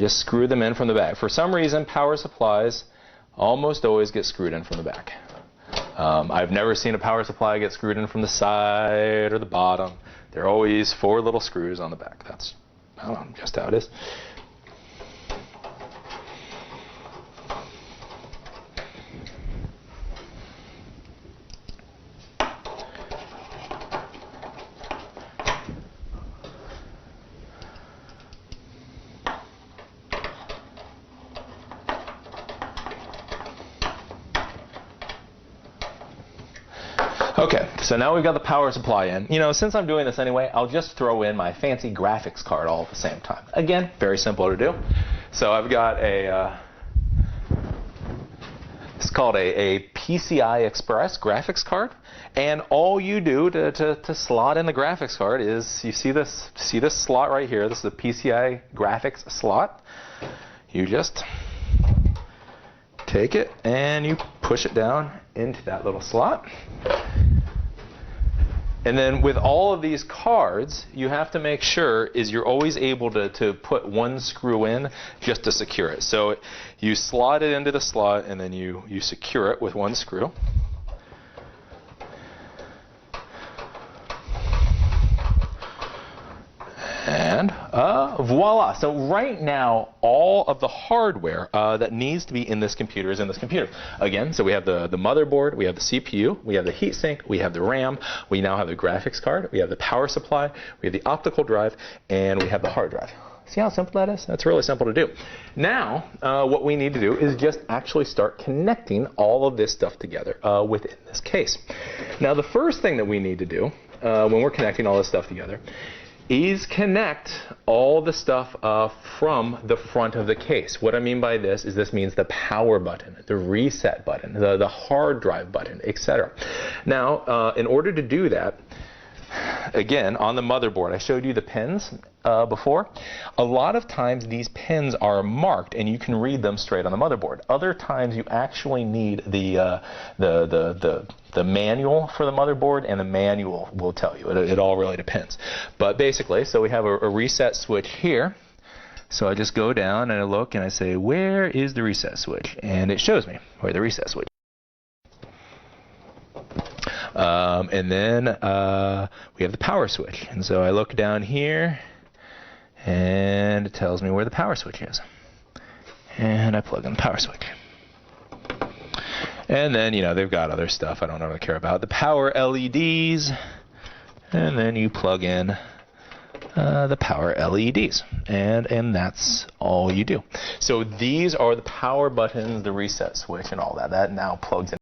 just screw them in from the back. For some reason, power supplies almost always get screwed in from the back. I've never seen a power supply get screwed in from the side or the bottom. There are always 4 little screws on the back. That's just how it is. Okay, so now we've got the power supply in. You know, since I'm doing this anyway, I'll just throw in my fancy graphics card all at the same time. Again, very simple to do. So I've got it's called a PCI Express graphics card. And all you do to slot in the graphics card is, you see this slot right here. This is a PCI graphics slot. You just take it and you push it down into that little slot. And then with all of these cards, you have to make sure you're always able to put one screw in just to secure it. So you slot it into the slot and then you secure it with one screw. And voila. So right now, all of the hardware that needs to be in this computer is in this computer. Again, so we have the motherboard, we have the CPU, we have the heatsink, we have the RAM, we now have the graphics card, we have the power supply, we have the optical drive, and we have the hard drive. See how simple that is? That's really simple to do. Now, what we need to do is just actually start connecting all of this stuff together within this case. Now, the first thing that we need to do when we're connecting all this stuff together is connect all the stuff from the front of the case. What I mean by this is this means the power button, the reset button, the hard drive button, etc. Now, in order to do that, again, on the motherboard, I showed you the pins before. A lot of times these pins are marked and you can read them straight on the motherboard. Other times you actually need the manual for the motherboard, and the manual will tell you. It all really depends. But basically, so we have a reset switch here. So I just go down and I look and I say, where is the reset switch? And it shows me where the reset switch is. And then we have the power switch. And so I look down here and it tells me where the power switch is. And I plug in the power switch. And then, you know, they've got other stuff I don't really care about. The power LEDs. And then you plug in the power LEDs. And that's all you do. So these are the power buttons, the reset switch, and all that. That now plugs in.